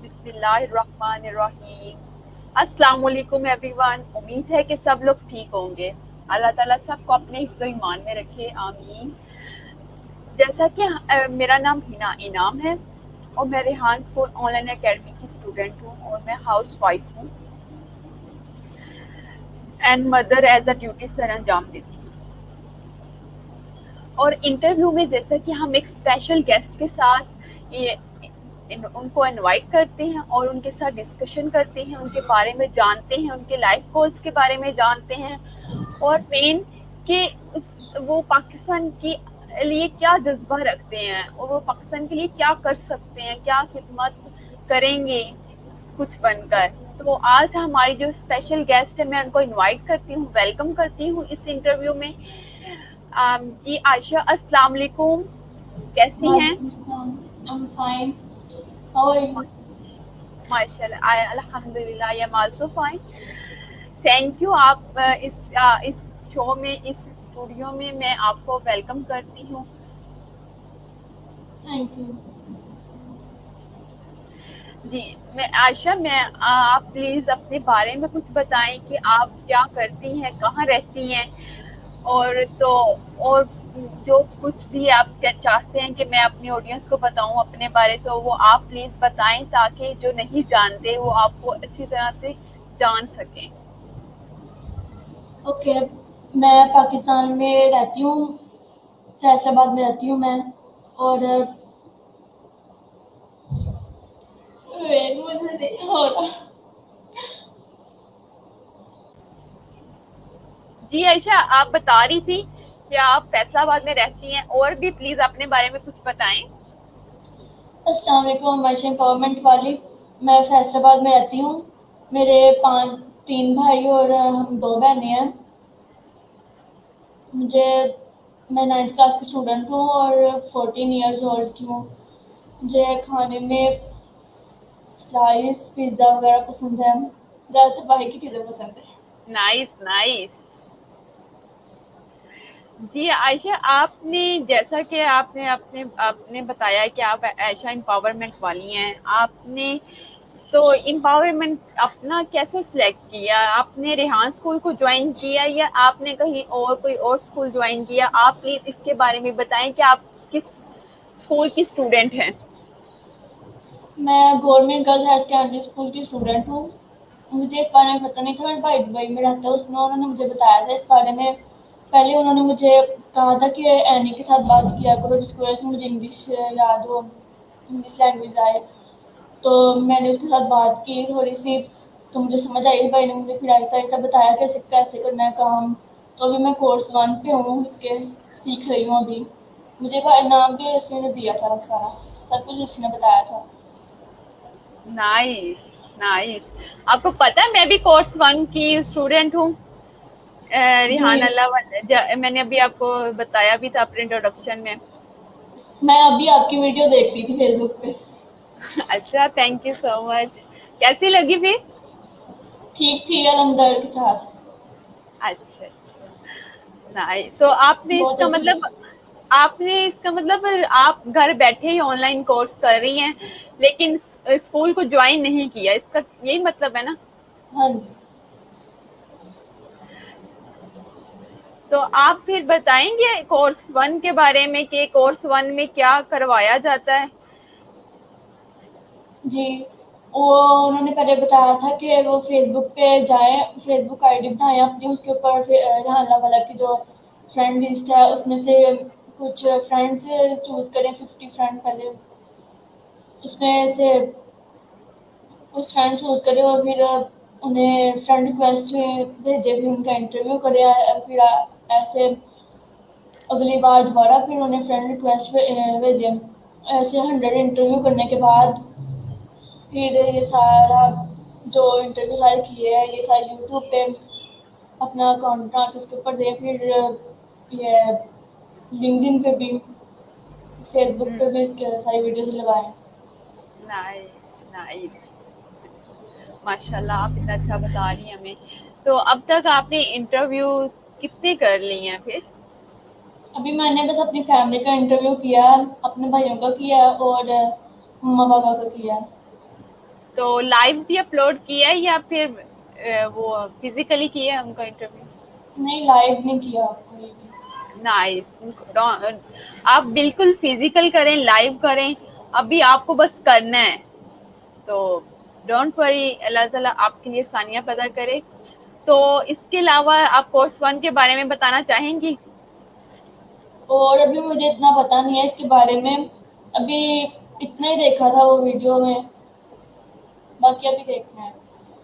बिस्मिल्लाहिर्रहमानिर्रहीम। अस्सलाम वालेकुम एवरीवन। उम्मीद है कि सब लोग ठीक होंगे। अल्लाह ताला सबको अपने हिफ्ज़ ईमान में रखे, आमीन। जैसा कि मेरा नाम हिना इनाम है और मैं रेहान स्कूल ऑनलाइन एकेडमी की स्टूडेंट हूँ और मैं हाउस वाइफ हूँ and mother as a duty सर अंजाम देती हूँ। और इंटरव्यू में जैसा कि हम एक स्पेशल गेस्ट के साथ उनको इनवाइट करते हैं और उनके साथ डिस्कशन करते हैं, उनके बारे में जानते हैं, उनके लाइफ गोल्स के बारे में जानते हैं और मेन कि वो पाकिस्तान के लिए क्या जज्बा रखते हैं और वो पाकिस्तान के लिए क्या कर सकते हैं, क्या खिदमत करेंगे कुछ बनकर। तो आज हमारी जो स्पेशल गेस्ट है मैं उनको इनवाइट करती हूँ, वेलकम करती हूँ इस इंटरव्यू में। जी आयशा, अस्सलाम वालेकुम, कैसी हैं? I'm fine. How are you? माशाल्लाह, अल्हम्दुलिल्लाह, I am also fine. Thank you. आप इस शो में, इस स्टूडियो में मैं आपको वेलकम करती हूँ। Thank you. जी, मैं आयशा, आप प्लीज़ अपने बारे में कुछ बताएं कि आप क्या करती हैं, कहाँ रहती हैं और जो कुछ भी आप क्या चाहते हैं कि मैं अपनी ऑडियंस को बताऊं अपने बारे, तो वो आप प्लीज़ बताएं ताकि जो नहीं जानते वो आपको अच्छी तरह से जान सकें। Okay, मैं पाकिस्तान में रहती हूँ, फैसलाबाद में रहती हूँ मैं। और मुझे नहीं हो रहा। जी आयशा, आप बता रही थी कि आप फैसलाबाद में रहती हैं, और भी प्लीज़ अपने बारे में कुछ बताएं। अस्सलाम वालेकुम, वैसे एम्पावरमेंट वाली। मैं फैसलाबाद में रहती हूँ। मेरे तीन भाई और हम दो बहनें हैं। मुझे मैं 9th क्लास की स्टूडेंट हूँ और 14 ईयर्स ओल्ड की हूँ। मुझे खाने में स्लाइस पिज़्ज़ा वगैरह पसंद है। ज़्यादातर बाहर की चीज़ें पसंद है। Nice nice. जी आयशा, आपने जैसा कि आपने आपने आपने बताया कि आप आयशा एम्पावरमेंट वाली हैं, आपने तो एम्पावरमेंट अपना कैसे सिलेक्ट किया? आपने रेहान स्कूल को ज्वाइन किया या आपने कहीं और कोई और स्कूल ज्वाइन किया? आप प्लीज इसके बारे में बताएं कि आप किस स्कूल की स्टूडेंट हैं। मैं government girls higher secondary school की स्टूडेंट हूँ। मुझे इस बारे में पता नहीं था। मेरा भाई दुबई में रहता है, उसने उन्होंने मुझे बताया था इस बारे में। पहले उन्होंने मुझे कहा था कि एनी के साथ बात किया करो जिसकी वजह से मुझे इंग्लिश याद हो, इंग्लिश लैंग्वेज आए। तो मैंने उसके साथ बात की थोड़ी सी, तो मुझे समझ आई। भाई ने मुझे फिर आहिस्ता आहिस्ता बताया कैसे कैसे करना है काम। तो अभी मैं कोर्स 1 पे हूँ, इसके सीख रही हूँ अभी। मुझे भाई नाम भी उसी ने दिया था, सारा सब कुछ उसी ने बताया था। Nice nice. आपको पता है मैं भी कोर्स 1 की स्टूडेंट हूँ। रिहान जी, अल्लाह, मैंने अभी आपको बताया भी था अपने इंट्रोडक्शन में। मैं अभी आपकी वीडियो देख रही थी फेसबुक पे। अच्छा, थैंक यू सो मच। कैसी लगी फिर? ठीक थी अलमदर के साथ। अच्छा अच्छा, नहीं तो बहुत अच्छी। आपने इसका मतलब आप घर बैठे ही ऑनलाइन कोर्स कर रही हैं, लेकिन स्कूल को ज्वाइन नहीं किया, इसका यही मतलब है ना? हाँ जी। तो आप फिर बताएंगे कोर्स 1 के बारे में कि कोर्स 1 में क्या करवाया जाता है? जी, वो उन्होंने पहले बताया था कि वो फेसबुक पे जाएँ, फेसबुक आईडी बनाएँ अपनी, उसके ऊपर रिहाना वाला की जो फ्रेंड लिस्ट है उसमें से कुछ फ्रेंड्स चूज़ करें, 50 फ्रेंड पहले। उसमें से कुछ फ्रेंड चूज़ करें और फिर उन्हें फ्रेंड रिक्वेस्ट भेजे, फिर उनका इंटरव्यू करें। फिर ऐसे अगली बार दोबारा फिर उन्हें फ्रेंड रिक्वेस्ट भेजे। ऐसे 100 इंटरव्यू करने के बाद फिर ये सारा जो इंटरव्यू सारे किए हैं ये सारे यूट्यूब पे अपना अकाउंट बना के उसके ऊपर दे। फिर ये लिंक्डइन पे भी, फेसबुक पे भी इसके सारी वीडियोस लगाए। Nice nice. माशाल्लाह, आप इतना अच्छा बता रही हैं हमें। तो अब तक आपने इंटरव्यू कितने कर लिए हैं फिर? अभी मैंने बस अपनी फैमिली का इंटरव्यू किया, अपने भाइयों का किया और मम्मा पापा का किया। तो लाइव भी अपलोड किया है या फिर वो फिजिकली किया है उनका इंटरव्यू? नहीं, लाइव नहीं किया कोई भी। नाइस। आप बिल्कुल फिजिकल करें, लाइव करें, अभी आपको बस करना है। तो डोंट वरी, अल्लाह ताला आपके लिए सानिया पैदा करे। तो इसके अलावा आप कोर्स 1 के बारे में बताना चाहेंगी? और अभी मुझे इतना पता नहीं है इसके बारे में, अभी इतना ही देखा था वो वीडियो में, बाकी अभी देखना है।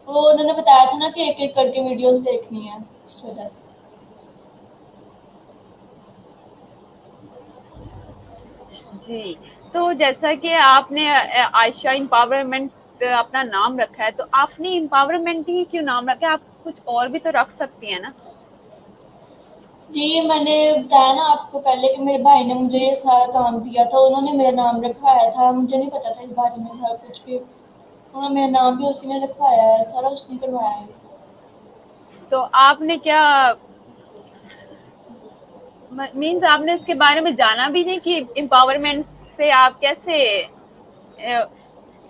वो उन्होंने बताया था ना कि एक एक करके वीडियोस देखनी है, इस वजह से। जी। तो जैसा कि आपने आयशा एम्पावरमेंट अपना नाम रखा है, तो आपने एम्पावरमेंट ही क्यों नाम रखा है? आप कुछ और भी तो रख सकती हैं ना? जी, मैंने बताया ना आपको पहले कि मेरे भाई ने मुझे ये सारा काम दिया था, उन्होंने मेरा नाम रखवाया था, मुझे नहीं पता था इस बारे में था कुछ भी। उन्होंने मेरा नाम भी उसी ने रखवाया है, सारा उसने करवाया है। तो आपने क्या मीन्स आपने इसके बारे में जाना भी नहीं कि एम्पावरमेंट से आप कैसे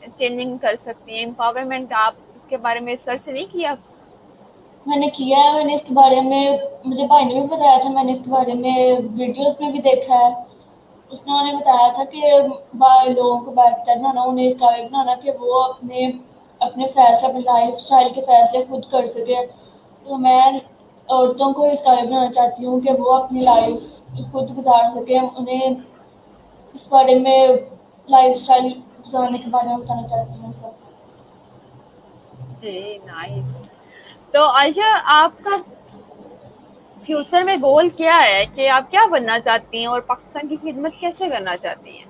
चेंजिंग कर सकती हैं? एम्पावरमेंट, आप इसके बारे में सर्च नहीं किया? मैंने किया है, मैंने इसके बारे में, मुझे भाई ने भी बताया था, मैंने इसके बारे में वीडियोस में भी देखा है। उसने उन्हें बताया था कि लोगों को बेहतर बनाना, उन्हें इस काबिल बनाना कि वो अपने अपने फैसले, अपने लाइफ स्टाइल के फैसले खुद कर सके। तो मैं औरतों को इस काबिल बनाना चाहती हूँ कि वो अपनी लाइफ खुद गुजार सकें। उन्हें इस बारे में, लाइफ स्टाइल गुजारने के बारे में बताना चाहती हूँ सब। जी, नाइस। तो आयशा, आपका फ्यूचर में गोल क्या है कि आप क्या बनना चाहती हैं और पाकिस्तान की खिदमत कैसे करना चाहती हैं?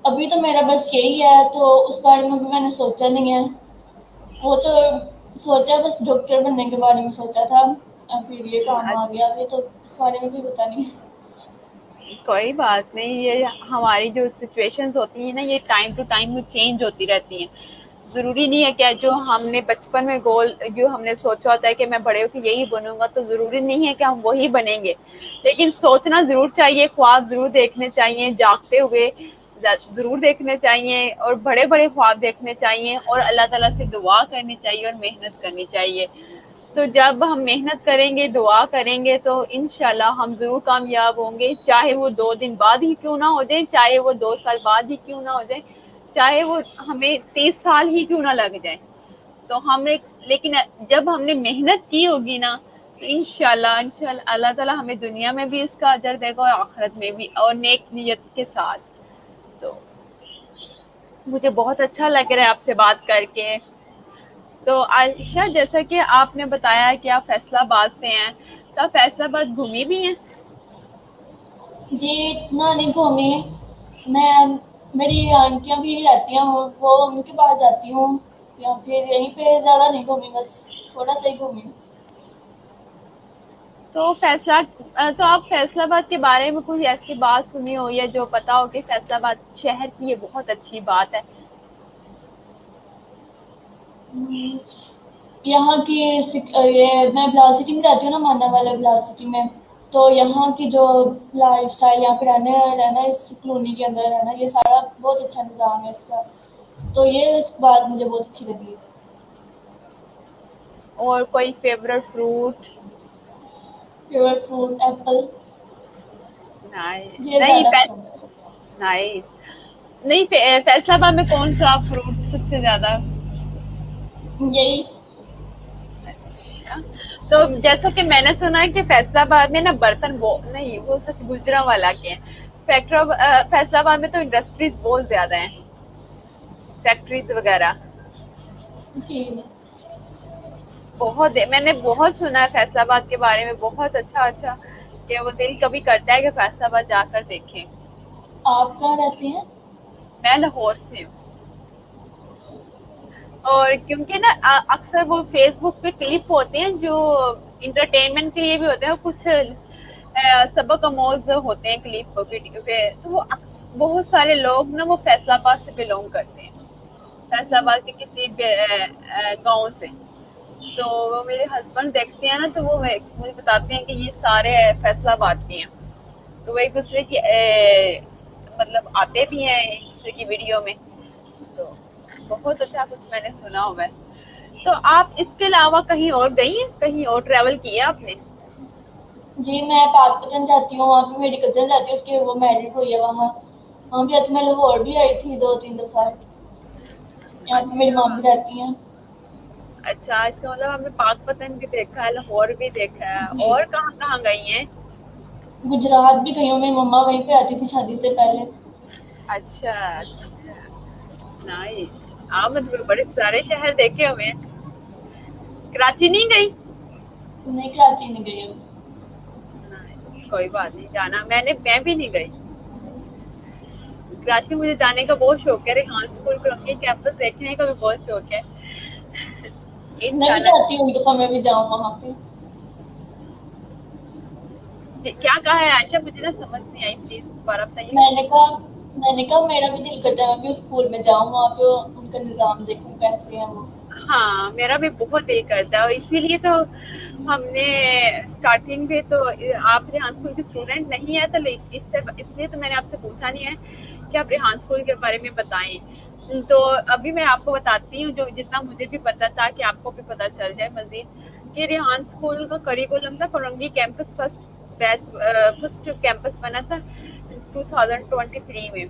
अभी तो मेरा बस यही है, तो उस बारे में भी मैंने सोचा नहीं है। वो तो सोचा, बस डॉक्टर बनने के बारे में सोचा था, अब फिर ये काम आ अच्छा, गया, अभी तो इस बारे में कोई पता नहीं है। कोई बात नहीं। ये हमारी जो सिचुएशंस होती हैं ना, ये टाइम टू टाइम चेंज होती रहती हैं। ज़रूरी नहीं है कि जो हमने बचपन में गोल जो हमने सोचा होता है कि मैं बड़े होकर यही बनूंगा, तो ज़रूरी नहीं है कि हम वही बनेंगे। लेकिन सोचना ज़रूर चाहिए, ख्वाब ज़रूर देखने चाहिए, जागते हुए ज़रूर देखने चाहिए, और बड़े बड़े ख्वाब देखने चाहिए, और अल्लाह ताला से दुआ करनी चाहिए और मेहनत करनी चाहिए। तो जब हम मेहनत करेंगे, दुआ करेंगे, तो इंशाल्लाह हम ज़रूर कामयाब होंगे, चाहे वो 2 दिन बाद ही क्यों ना हो जाए, चाहे वो 2 साल बाद ही क्यों ना हो जाए, चाहे वो हमें 30 साल ही क्यों ना लग जाए। तो हमने लेकिन जब हमने मेहनत की होगी ना, तो इंशाल्लाह इंशाल्लाह अल्लाह ताला हमें दुनिया में भी इसका अजर देगा और आखिरत में भी, और नेक नियत के साथ। तो मुझे बहुत अच्छा लग रहा है आपसे बात करके। तो आयशा, जैसा कि आपने बताया कि आप फैसलाबाद से हैं, तो आप फैसलाबाद घूमी भी हैं? जी, इतना नहीं घूमी मैं। मेरी आंटियां भी रहती हैं, वो उनके पास जाती हूँ, या फिर यहीं पे, ज़्यादा नहीं घूमी, बस थोड़ा सा ही घूमी। तो आप फैसलाबाद के बारे में कुछ ऐसी बात सुनी हो या जो पता हो कि फैसलाबाद शहर की ये बहुत अच्छी बात है? हम्म, यहाँ की ये, मैं बिलाल सिटी में रहती हूँ ना, माना वाला बिलाल सिटी में। तो यहाँ की जो लाइफ स्टाइल, यहाँ पे रहना, इस कॉलोनी के अंदर रहना, ये सारा बहुत अच्छा निज़ाम है इसका। तो ये इस बात मुझे बहुत अच्छी लगी। और कोई favourite fruit? Favourite fruit Apple, नहीं ये नहीं, ज़्यादा पसंद है। नाइस। नहीं, फैसलाबाद में कौन सा फ्रूट सबसे ज्यादा? यही। अच्छा। तो जैसा कि मैंने सुना है कि फैसलाबाद में ना बर्तन वो नहीं, वो सच गुजरांवाला के हैं। फैसलाबाद में तो इंडस्ट्रीज बहुत ज्यादा हैं, फैक्ट्रीज वगैरह जी। बहुत है। मैंने बहुत सुना है फैसलाबाद के बारे में, बहुत अच्छा अच्छा, कि वो दिल कभी करता है कि फैसलाबाद जाकर देखें। आप कहाँ रहते हैं? मैं लाहौर से हूँ। और क्योंकि ना अक्सर वो फेसबुक पे क्लिप होते हैं जो इंटरटेनमेंट के लिए भी होते हैं, और कुछ सबक आमोज होते हैं क्लिप वीडियो पे, तो वो बहुत सारे लोग ना वो फैसलाबाद से बिलोंग करते हैं, फैसलाबाद के किसी गांव से। तो वो मेरे हस्बैंड देखते हैं ना, तो वो मुझे बताते हैं कि ये सारे फैसलाबाद के हैं। तो वो एक दूसरे की मतलब आते भी हैं एक दूसरे की वीडियो में। तो बहुत अच्छा कुछ मैंने सुना हुआ है। तो आप इसके अलावा कहीं और गई हैं, कहीं और ट्रैवल किया आपने? जी, मैं पाकपतन जाती हूँ, वहाँ पे मेरी कज़न रहती है, उसकी वो मैरिड हुई है वहाँ। वहाँ भी जाती, मैं लाहौर भी आई थी 2-3 दफ़ा। यहाँ पे मेरी अच्छा। मामी रहती हैं। अच्छा, इसका मतलब आपने पाकपतन भी देखा है, लाहौर भी देखा है, जी, और कहाँ कहाँ गई हैं? गुजरात भी गई हूँ, मेरी मम्मा वहीं पे रहती थी शादी से पहले। अच्छा अच्छा, नाइस। आप मतलब बड़े सारे शहर देखे हुए हैं। कराची नहीं गई? नहीं, कराची नहीं गई अभी। नहीं, कोई बात नहीं, जाना, मैं भी नहीं गई कराची। मुझे जाने का बहुत शौक है, रेहान स्कूल के कैंपस देखने का भी बहुत शौक है, मैं भी इंशाल्लाह। चाहती हूँ एक दफ़ा मैं भी जाऊँ वहाँ पे। क्या कहा है आयशा, मुझे ना समझ नहीं आई, प्लीज दोबारा बताइए। मैंने कहा मैंने कहा मेरा भी दिल करता है मैं भी उस स्कूल में जाऊँ, वहाँ पे उनका निज़ाम देखूँ कैसे है वो। हाँ, मेरा भी बहुत दिल करता है, और इसीलिए तो हमने स्टार्टिंग में तो, आप रेहान स्कूल के स्टूडेंट नहीं है तो इससे इसलिए तो मैंने आपसे पूछा नहीं है कि आप रेहान स्कूल के बारे में बताएं। तो अभी मैं आपको बताती हूँ जो जितना मुझे भी पता था, कि आपको भी पता चल जाए मजीद, कि रेहान स्कूल का करिकुलम था कोरंगी कैंपस, फर्स्ट कैंपस बना था 2023 में,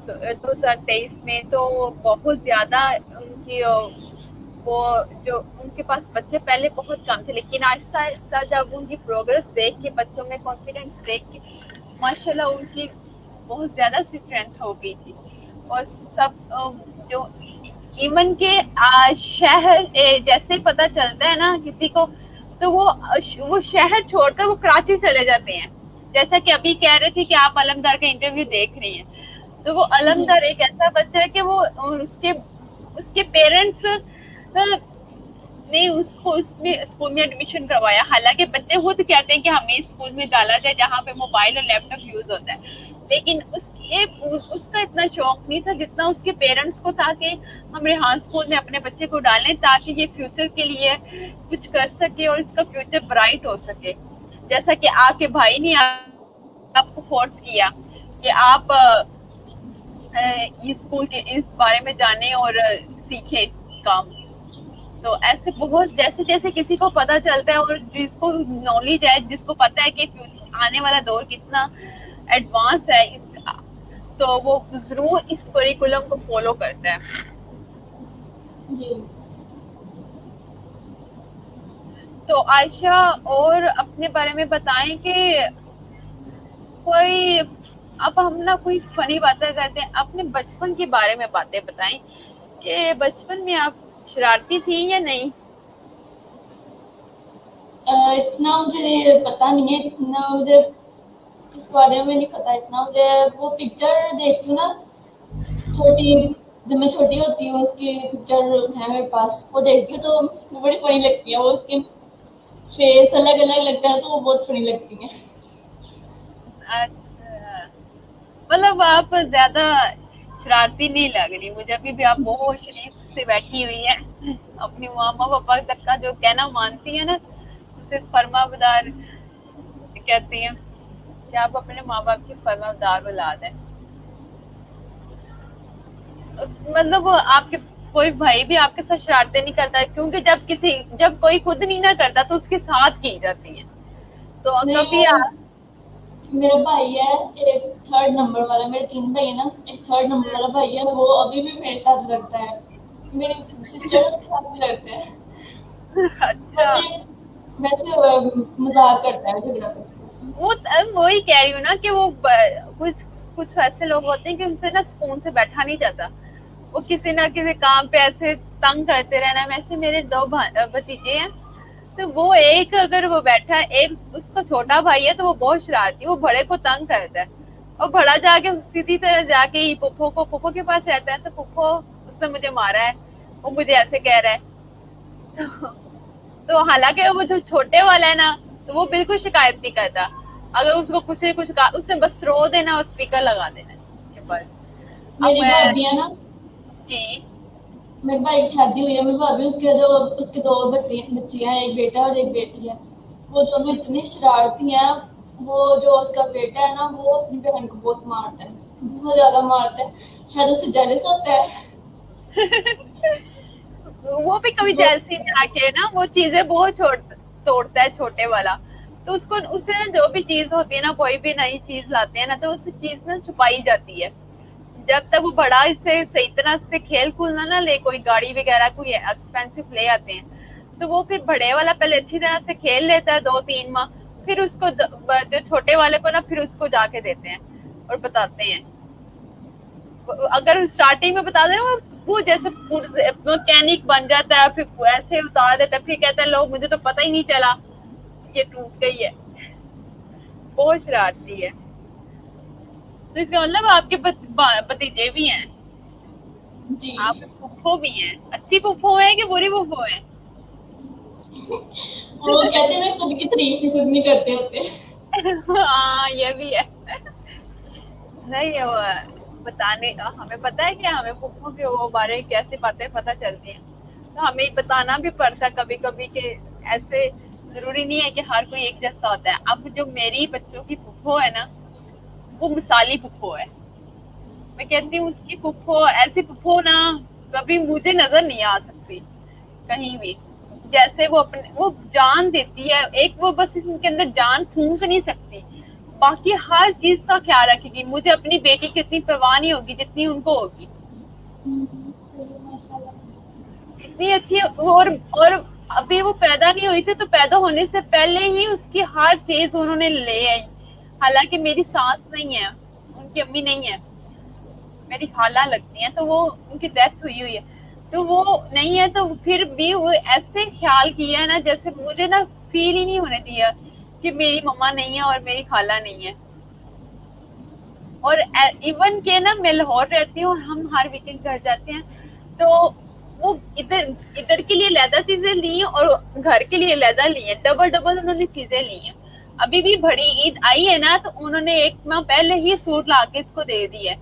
तो 2023 में। तो बहुत ज्यादा उनकी वो जो उनके पास बच्चे पहले बहुत कम थे, लेकिन आहिस्ता आहिस्ता जब उनकी प्रोग्रेस देख के, बच्चों में कॉन्फिडेंस देख के, माशाल्लाह उनकी बहुत ज्यादा स्ट्रेंथ हो गई थी। और सब जो इवन के शहर जैसे पता चलता है ना किसी को, तो वो शहर छोड़कर वो कराची चले जाते हैं। जैसा कि अभी कह रहे थे कि आप अलमदार का इंटरव्यू देख रही हैं, तो वो जी, अलमदार एक ऐसा बच्चा है कि वो उसके उसके पेरेंट्स ने उसको उसमें स्कूल में एडमिशन करवाया। हालांकि बच्चे खुद कहते हैं कि हमें इस स्कूल में डाला जाए जहाँ पे मोबाइल और लैपटॉप यूज होता है, लेकिन उसका इतना शौक नहीं था जितना उसके पेरेंट्स को था कि हम रेहान स्कूल में अपने बच्चे को डालें ताकि ये फ्यूचर के लिए कुछ कर सके और इसका फ्यूचर ब्राइट हो सके। जैसा कि आपके भाई ने आपको फोर्स किया कि आप इस स्कूल के इस बारे में जाने और सीखें काम। तो ऐसे बहुत, जैसे जैसे किसी को पता चलता है और जिसको नॉलेज है, जिसको पता है कि आने वाला दौर कितना एडवांस है, तो वो जरूर इस करिकुलम को फॉलो करता है। जी। तो आयशा, और अपने बारे में बताएं कि कोई, अब हम ना कोई फनी बातें करते हैं, अपने बचपन के बारे में बातें बताएं कि बचपन में आप शरारती थी या नहीं? इतना मुझे पता नहीं है, इतना मुझे इस बारे में नहीं पता इतना। मुझे वो पिक्चर देखती हूँ ना, छोटी, जब मैं छोटी होती हूँ उसकी पिक्चर है मेरे पास, वो देखती हूँ तो वो बड़ी फनी लगती है। वो उसके फेस अलग अलग लगता है तो वो बहुत फनी लगती है। अच्छा, मतलब आप ज्यादा शरारती नहीं लग रही मुझे, अभी भी आप बहुत शरीफ से बैठी हुई है, अपनी मामा पापा तक का जो कहना मानती है ना, उसे फर्माबरदार कहती हैं, कि आप अपने माँ बाप की फर्माबरदार औलाद है। मतलब वो आपके कोई भाई भी आपके साथ शरारतें नहीं करता है? क्योंकि जब कोई खुद नहीं ना करता तो उसके साथ की जाती है, तो नहीं, कभी वो मेरा भाई है, एक थर्ड नंबर वाला, मेरे 3 भाई है ना, एक थर्ड नंबर वाला भाई है, वो अभी भी मेरे साथ लड़ता है। मेरी सिस्टर उसके साथ भी लड़ते हैं। अच्छा, वैसे वैसे मजाक करता है, झगड़ा करता है वैसे। वही कह रही हूँ ना कि कुछ कुछ ऐसे लोग होते हैं कि उनसे ना सुकून से बैठा नहीं जाता, वो किसी ना किसी काम पे ऐसे तंग करते रहना। वैसे मेरे दो भतीजे हैं, तो वो एक अगर वो बैठा है, एक उसका छोटा भाई है तो वो बहुत शरारती है, वो बड़े को तंग करता है, और बड़ा जाके सीधी तरह जाके ही पुप्पो के पास रहता है, तो पुप्पो उसने मुझे मारा है, वो मुझे ऐसे कह रहा है। तो हालांकि वो जो छोटे वाला है ना, तो वो बिल्कुल शिकायत नहीं करता, अगर उसको कुछ न कुछ उसने बस रो देना और स्पीकर लगा देना बस। अब मेरी मैं, भाभी है ना, जी, मेरे भाई की शादी हुई है, मेरी भाभी, उसके 2 बच्ची हैं, एक बेटा और एक बेटी है। वो दोनों इतनी शरारती हैं। वो जो उसका बेटा है ना, वो अपनी बहन को बहुत मारता है, बहुत ज्यादा मारता है। शायद उससे जेलस होता है। वो भी कभी वो जेलसी में आके ना वो चीजें बहुत तोड़ता है छोटे वाला। तो उसको उससे ना जो भी चीज होती है ना, कोई भी नई चीज लाते हैं ना, तो उस चीज ना छुपाई जाती है। जब तक वो बड़ा इससे सही तरह से खेल कूदना ना ले, कोई गाड़ी वगैरह कोई एक्सपेंसिव ले आते हैं, तो वो फिर बड़े वाला पहले अच्छी तरह से खेल लेता है 2-3 माह, फिर उसको जो छोटे वाले को ना फिर उसको जाके देते हैं और बताते हैं। अगर स्टार्टिंग में बता दे ना, वो जैसे मैकेनिक बन जाता है, फिर ऐसे उतार देता है, फिर कहता है लो मुझे तो पता ही नहीं चला ये टूट गई है। बहुत शरारती है। तो इसका मतलब आपके भतीजे भी हैं, जी। आपके फुफ्फो भी हैं। अच्छी फुफ्फो है कि बुरी फुफ्फो है? वो कहते हैं ना, खुद की तारीफ ही खुद नहीं करते होते। हाँ ये भी है। नहीं वो बताने हमें पता है क्या, हमें फुफ्फो के वो बारे में कैसे बातें पता चलती हैं, तो हमें बताना भी पड़ता है कभी कभी कि ऐसे जरूरी नहीं है कि हर कोई एक जैसा होता है। अब जो मेरी बच्चों की फुफ्फो है ना, वो मिसाली फुफ्फो है। मैं कहती हूँ उसकी फुफ्फो ऐसी फुफ्फो ना कभी मुझे नजर नहीं आ सकती कहीं भी। जैसे वो अपने वो जान देती है, एक वो बस इनके अंदर जान फूंक नहीं सकती, बाकी हर चीज का ख्याल रखेगी। मुझे अपनी बेटी की इतनी परवाह नहीं होगी जितनी उनको होगी। माशाल्लाह। इतनी अच्छी और अभी वो पैदा नहीं हुई थी तो पैदा होने से पहले ही उसकी हर चीज उन्होंने ले आई। हालांकि मेरी सास नहीं है, उनकी अम्मी नहीं है, मेरी खाला लगती है, तो वो उनकी डेथ हुई है, तो वो नहीं है, तो फिर भी वो ऐसे ख्याल किया है ना, जैसे मुझे ना फील ही नहीं होने दिया कि मेरी मम्मा नहीं है और मेरी खाला नहीं है। और इवन के ना मैं लाहौर रहती हूँ और हम हर वीकेंड घर जाते हैं, तो वो इधर इधर के लिए लहदा चीजें ली हैं और घर के लिए लहदा ली है, डबल डबल उन्होंने चीजें ली हैं। अभी भी बड़ी ईद आई है ना, तो उन्होंने 1 माह पहले ही सूट ला के इसको दे दिया है,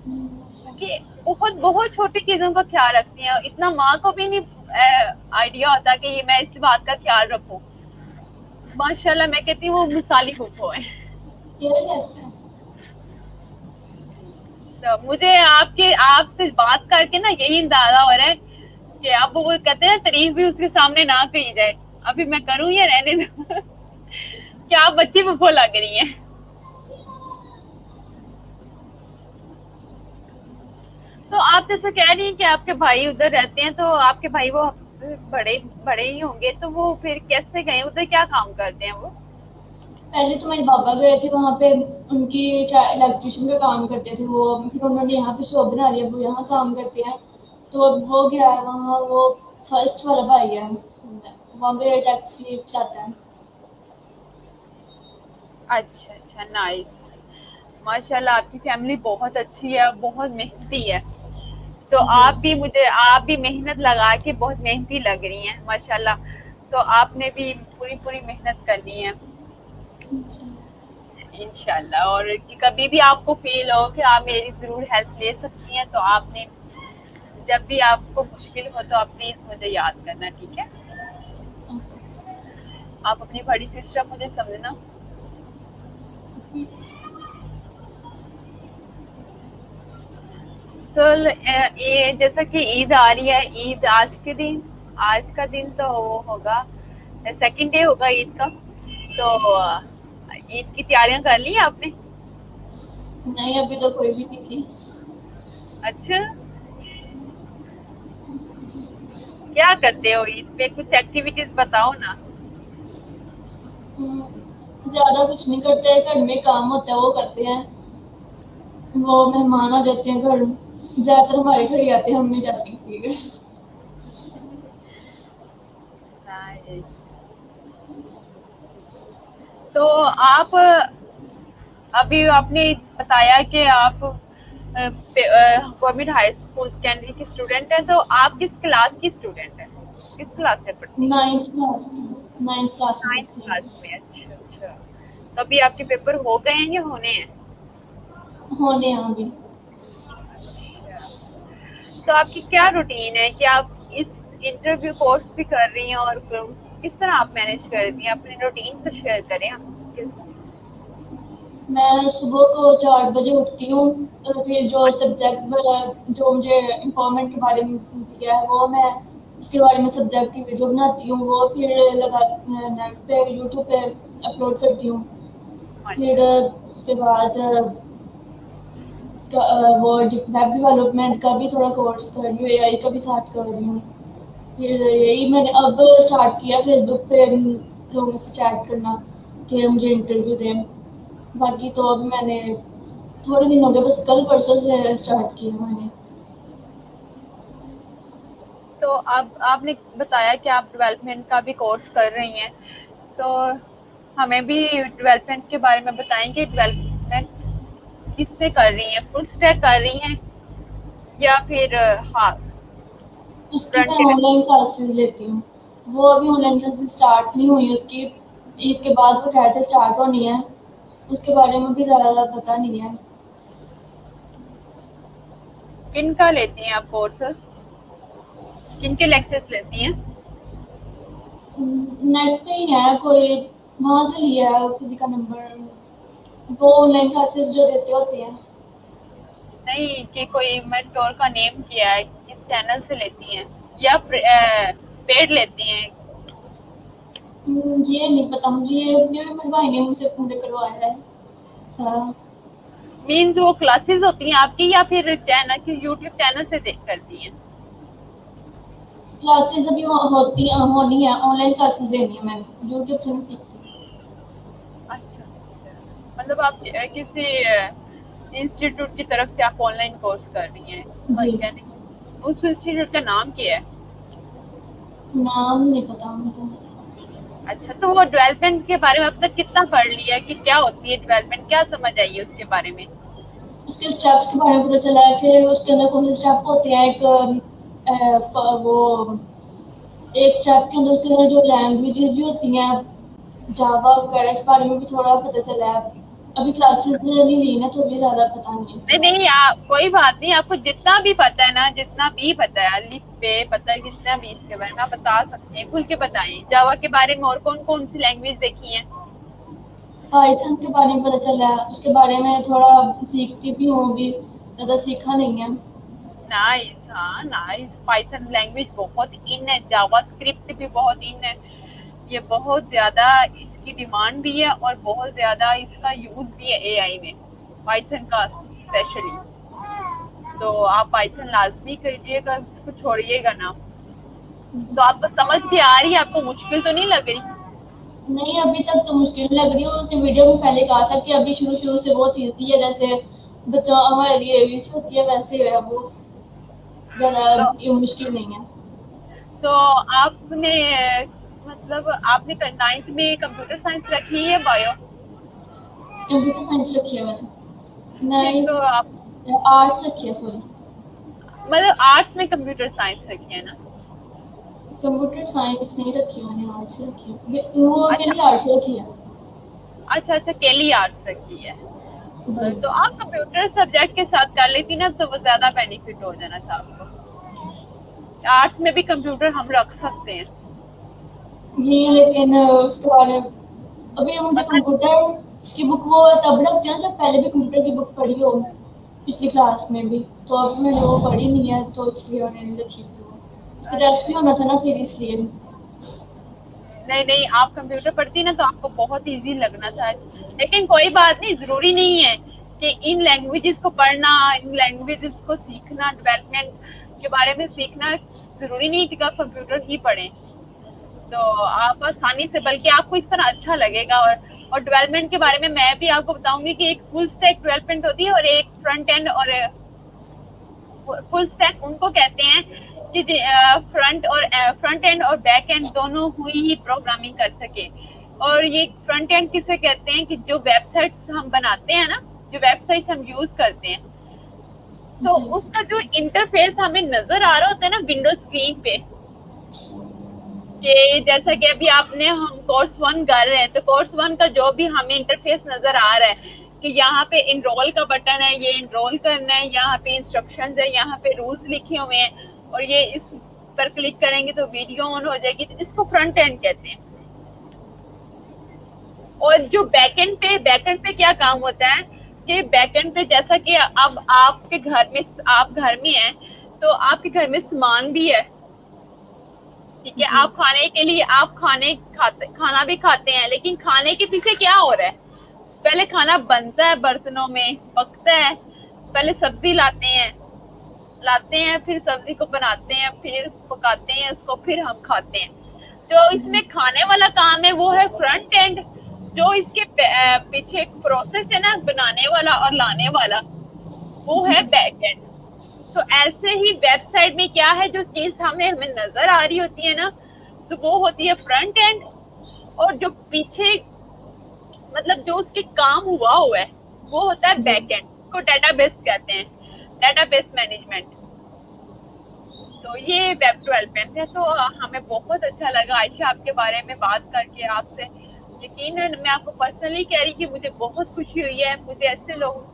क्योंकि बहुत बहुत छोटी चीजों का ख्याल रखती हैं। इतना माँ को भी नहीं आइडिया होता कि ये मैं इस बात का ख्याल रखूं। माशाल्लाह मैं कहती हूँ वो मिसाली फूफो है। केयरलेस है। तो मुझे आपसे बात करके ना यही अंदाजा हो रहा है कि अब वो कहते हैं तारीफ भी उसके सामने ना कही जाए। अभी मैं करूँ या रहने दूँ? क्या आप बच्ची फूफो लग रही हैं। तो आप जैसे कह रही हैं कि आपके भाई उधर रहते हैं, तो आपके भाई वो बड़े बड़े ही होंगे, तो वो फिर कैसे गए उधर, क्या काम करते हैं वो? पहले तो मेरे पापा गए थे वहाँ पे, उनकी इलेक्ट्रिशियन का काम करते थे वो, फिर उन्होंने यहाँ पे शॉप बना लिया, वो यहाँ काम करते हैं। तो अब वो गया है वहाँ, वो फर्स्ट वाला भाई है वहाँ पे, टैक्सी चलाता है। अच्छा अच्छा, नाइस। माशाल्लाह आपकी फैमिली बहुत अच्छी है, बहुत मेहनती है। तो जी। आप भी मेहनत लगा के बहुत मेहनती लग रही हैं माशाल्लाह। तो आपने भी पूरी पूरी मेहनत करनी है इंशाल्लाह। और कि कभी भी आपको फील हो कि आप मेरी जरूर हेल्प ले सकती हैं, तो आपने जब भी आपको मुश्किल हो तो आप प्लीज मुझे याद करना, ठीक है? आप अपनी बड़ी सिस्टर मुझे समझना। तो ये जैसा कि ईद आ रही है, ईद आज का दिन तो वो होगा, सेकंड डे होगा ईद का। तो ईद की तैयारियां कर ली आपने? नहीं, अभी तो कोई भी नहीं की। अच्छा, क्या करते हो ईद पे, कुछ एक्टिविटीज बताओ ना। ज्यादा कुछ नहीं करते हैं, घर में काम होता है वो करते हैं। वो मेहमान आ जाते हैं घर, ज्यादातर हमारे घर ही आते हैं, हम नहीं जाते किसी के घर। तो आप अभी आपने बताया कि आप गवर्नमेंट हाई स्कूल सेकेंडरी की स्टूडेंट है, तो आप किस क्लास की स्टूडेंट है, किस क्लास में पढ़ती हैं? 9th क्लास में 9th पढ़ती क्लास हैं। में, अच्छा अच्छा। तो अभी आपके पेपर हो गए हैं या होने हैं? होने यहाँ भी। अच्छा। तो आपकी क्या रूटीन है कि आप इस इंटरव्यू कोर्स भी कर रही हैं, और किस तरह आप मैनेज करती हैं? अपनी रूटीन तो शेयर करें आप किस। मैं सुबह को 4 बजे उठती हूँ, फिर जो सब्जेक्ट जो मुझे इम्पोर्टेंट के बारे में दिया है वो मैं उसके बारे में सब्जेक्ट की वीडियो बनाती हूँ, वो फिर लगा नेट पे यूट्यूब पे अपलोड करती हूँ। फिर माशाल्लाह। उसके बाद वो वेब डेवलपमेंट का भी थोड़ा कोर्स कर रही हूँ, एआई का भी साथ कर रही हूँ। फिर यही मैंने अब स्टार्ट किया फेसबुक पे लोगों से चैट करना कि मुझे इंटरव्यू दें। बाकी तो अब मैंने थोड़े दिन हो गए, बस कल परसों से स्टार्ट किया मैंने। तो अब आपने बताया कि आप डेवलपमेंट का भी कोर्स कर रही हैं, तो हमें भी डेवलपमेंट के बारे में बताएंगे। डेवलपमेंट किस पे कर रही हैं, फुल स्टैक कर रही हैं या फिर हाँ उसकी मैं फ्रंट एंड? ऑनलाइन क्लासेस लेती हूँ। वो अभी ऑनलाइन क्लासेस स्टार्ट नहीं हुई, उसकी ईद के बाद वो कह थे स्टार्ट होनी है। उसके बारे में भी ज़्यादा पता नहीं है। किन का लेती हैं आप कोर्स, किन के लेक्चर्स लेती हैं? नेट पे ही है कोई, वहाँ से लिया है किसी का नंबर। वो ऑनलाइन क्लासेस जो देते होते हैं। नहीं, कि कोई मेंटोर का नेम किया है, किस चैनल से लेती हैं या पेड लेती हैं? ये नहीं पता मुझे, ये मेरे भाई ने मुझसे पूरे करवाया है सारा। मीन्स वो क्लासेस होती हैं आपकी या फिर चैनल की यूट्यूब चैनल से देख करती हैं? क्लासेस अभी होनी है, ऑनलाइन क्लासेस लेनी है मैंने, यूट्यूब से नहीं सीखती। अच्छा अच्छा, मतलब आप किसी इंस्टीट्यूट की तरफ से आप ऑनलाइन कोर्स कर रही हैं, जी, यानी उस इंस्टीट्यूट का नाम क्या है? नाम नहीं पता मुझे। अच्छा, तो वो डेवलपमेंट के बारे में अब तक कितना पढ़ लिया कि क्या होती है डेवलपमेंट, क्या समझ आई है उसके बारे में? उसके स्टेप्स के बारे में पता चला है कि उसके अंदर कौन से स्टेप होते हैं। वो एक स्टेप के अंदर उसके अंदर जो लैंग्वेजेस भी होती हैं, जावा वगैरह, इस बारे में भी थोड़ा पता चला है। अभी क्लासेस नहीं ली ना, तो अभी ज़्यादा पता नहीं है इसके नहीं बारे नहीं, आप कोई बात नहीं, आपको जितना भी पता है ना, जितना भी पता है, अलिफ बे पता है, जितना भी इसके बारे में आप बता सकते हैं, खुल के बताएं। जावा के बारे में और कौन कौन सी लैंग्वेज देखी है? में। पाइथन के बारे में पता चला है, उसके बारे में थोड़ा सीखती भी हूँ, अभी ज़्यादा सीखा नहीं है। नाइस, हाँ नाइस। पाइथन लैंग्वेज बहुत इन है, जावास्क्रिप्ट भी बहुत इन है। ये बहुत ज्यादा इसकी डिमांड भी है और बहुत ज्यादा इसका यूज भी है एआई में, पाइथन का स्पेशली। तो आप पाइथन लाजमी करिएगा, इसको छोड़िएगा ना। तो आपको समझ भी आ रही है, आपको मुश्किल तो नहीं लग रही? नहीं, अभी तक तो मुश्किल लग रही है। उसने वीडियो में पहले कहा था कि अभी शुरू शुरू से बहुत ईजी है, जैसे बच्चों हमारे लिए एबीसी होती है वैसे है वो, ज़्यादा तो ये मुश्किल नहीं है। तो आपने मतलब आपने नाइन्थ में कंप्यूटर साइंस रखी है, बायो? कंप्यूटर साइंस रखी है मैंने। फिर नहीं, तो आप आर्ट्स रखी है, सॉरी। मतलब आर्ट्स में कंप्यूटर साइंस रखी है ना? कंप्यूटर साइंस नहीं रखी है मैंने, आर्ट्स रखी है। वो अच्छा मेरी आर्ट्स रखी है। अच्छा अच्छा, केली आर्ट्स रखी है। जी। तो आप कंप्यूटर सब्जेक्ट के साथ कर लेती ना, तो वो ज्यादा बेनिफिट हो जाना था आपको। आर्ट्स में भी कंप्यूटर हम रख सकते हैं। जी, लेकिन उसके बारे में अभी मुझे पता कंप्यूटर की बुक वो तब लगती है ना जब पहले भी कंप्यूटर की बुक पढ़ी हो, पिछली क्लास में भी। तो अब मैंने वो पढ़ी नहीं है, तो इसलिए मैंने नहीं रखी थी वो। उसका टेस्ट भी नहीं होना था ना, फिर इसलिए। नहीं नहीं, आप कंप्यूटर पढ़ती ना तो आपको बहुत इजी लगना था। लेकिन कोई बात नहीं, जरूरी नहीं है कि इन लैंग्वेजेस को पढ़ना, इन लैंग्वेजेस को सीखना, डेवलपमेंट के बारे में सीखना जरूरी नहीं कि आप कंप्यूटर ही पढ़ें। तो आप आसानी से, बल्कि आपको इस तरह अच्छा लगेगा। और डेवलपमेंट के बारे में मैं भी आपको बताऊंगी कि एक फुल स्टैक डेवलपमेंट होती है और एक फ्रंट एंड। और फुल स्टैक उनको कहते हैं कि फ्रंट एंड और बैक एंड दोनों हुई ही प्रोग्रामिंग कर सके। और ये फ्रंट एंड किसे कहते हैं कि जो वेबसाइट्स हम बनाते हैं ना, जो वेबसाइट्स हम यूज करते हैं, तो जी। उसका जो इंटरफेस हमें नजर आ रहा होता है ना विंडो स्क्रीन पे, कि जैसा कि अभी आपने, हम कोर्स 1 कर रहे हैं, तो कोर्स 1 का जो भी हमें इंटरफेस नजर आ रहा है कि यहाँ पे इनरोल का बटन है, ये इनरोल करना है, यहाँ पे इंस्ट्रक्शंस है, यहाँ पे रूल्स लिखे हुए हैं, और ये इस पर क्लिक करेंगे तो वीडियो ऑन हो जाएगी, तो इसको फ्रंट एंड कहते हैं। और जो बैकएंड पे क्या काम होता है कि बैकएंड पे जैसा कि अब आपके घर में, आप घर में हैं तो आपके घर में सामान भी है, ठीक है, जी आप खाने के लिए आप खाना भी खाते हैं, लेकिन खाने के पीछे क्या हो रहा है? पहले खाना बनता है, बर्तनों में पकता है, पहले सब्जी लाते हैं, फिर सब्जी को बनाते हैं, फिर पकाते हैं उसको, फिर हम खाते हैं। जो इसमें खाने वाला काम है वो है फ्रंट एंड। जो इसके पीछे एक प्रोसेस है ना, बनाने वाला और लाने वाला, वो जी है बैक एंड। तो ऐसे ही वेबसाइट में क्या है, जो चीज हमें नजर आ रही होती है ना, तो वो होती है फ्रंट एंड। और जो पीछे मतलब जो उसके काम हुआ है वो होता है जी बैक एंड, को डेटाबेस कहते हैं, डेटाबेस मैनेजमेंट। तो ये वेब डेवलपमेंट है। तो हमें बहुत अच्छा लगा आयशा आपके बारे में बात करके आपसे। यकीनन मैं आपको पर्सनली कह रही कि मुझे बहुत खुशी हुई है। मुझे ऐसे लोग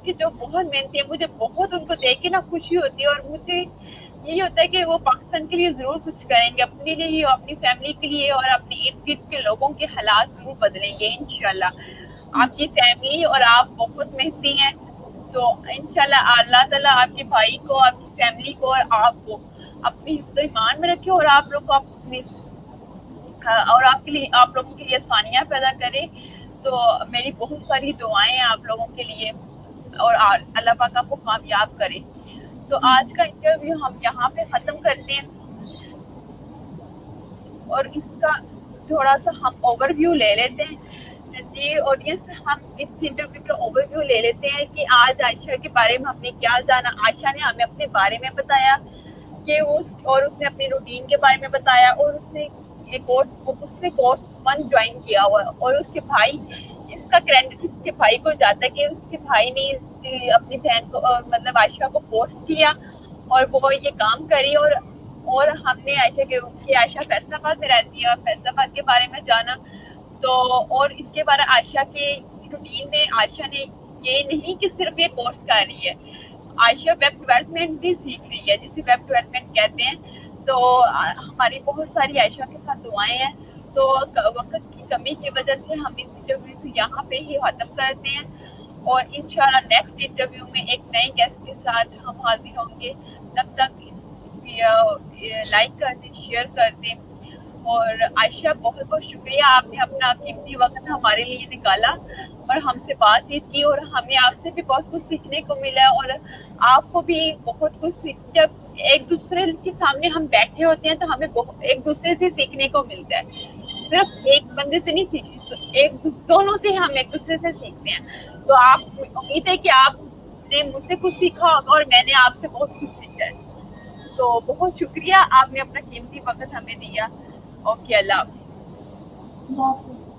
कि जो बहुत मेहनती है, मुझे बहुत उनको देख के ना खुशी होती है, और मुझे यही होता है कि वो पाकिस्तान के लिए जरूर कुछ करेंगे, अपने लिए और अपनी फैमिली के लिए, और अपने इर्द गिर्द के लोगों के हालात जरूर बदलेंगे इंशाल्लाह। आपकी फैमिली और आप बहुत मेहनती हैं, तो इंशाल्लाह अल्लाह ताला आपके भाई को, आपकी फैमिली को और आपको अपनी हिफ्ज़ ईमान में रखे, और आप लोग को अपनी और आपके लिए, आप लोगों के लिए आसानियां पैदा करे। तो मेरी बहुत सारी दुआएं हैं आप लोगों के लिए, और अल्लाह पाक आपको कामयाब करे। तो आज का इंटरव्यू हम यहाँ पे खत्म करते हैं, और इसका थोड़ा सा हम ओवरव्यू ले लेते हैं। जी ऑडियंस, हम इस इंटरव्यू का ओवरव्यू ले लेते हैं कि आज आयशा के बारे में हमने क्या जाना। आयशा ने हमें अपने बारे में बताया कि वो, और उसने अपने रूटीन के बारे में बताया, और उसने कोर्स 1 ज्वाइन किया हुआ, और उसके भाई, इसका क्रेडिट उसके भाई को जाता है कि उसके भाई ने अपनी बहन को मतलब आयशा को फोर्स किया और वो ये काम करी। और हमने आयशा फैसलाबाद में रहती है, और फैसलाबाद के बारे में जाना। तो और इसके बारे आयशा के रूटीन में आयशा ने ये नहीं कि सिर्फ ये कोर्स कर रही है, आयशा वेब डेवलपमेंट भी सीख रही है, जिसे वेब डेवलपमेंट कहते हैं। तो हमारी बहुत सारी आयशा के साथ दुआएं हैं। तो वक्त की कमी की वजह से हम इस इंटरव्यू को यहाँ पे ही खत्म करते हैं, और इंशाल्लाह नेक्स्ट इंटरव्यू में एक नए गेस्ट के साथ हम हाजिर होंगे। तब तक इस लाइक कर दें, शेयर कर दें। और आयशा, बहुत बहुत शुक्रिया, आपने अपना कीमती वक्त हमारे लिए निकाला और हमसे बातचीत की, और हमें आपसे भी बहुत कुछ सीखने को मिला, और आपको भी बहुत कुछ जब एक दूसरे के सामने हम बैठे होते हैं तो हमें एक दूसरे से सीखने को मिलता है, सिर्फ एक बंदे से नहीं सीखते, तो एक दोनों से हम एक दूसरे से सीखते हैं। तो आप, उम्मीद है कि आपने मुझसे कुछ सीखा होगा और मैंने आपसे बहुत कुछ सीखा है। तो बहुत शुक्रिया, आपने अपना कीमती वक्त हमें दिया। ओके, अल्लाह हाफिज़। अल्लाह हाफिज़।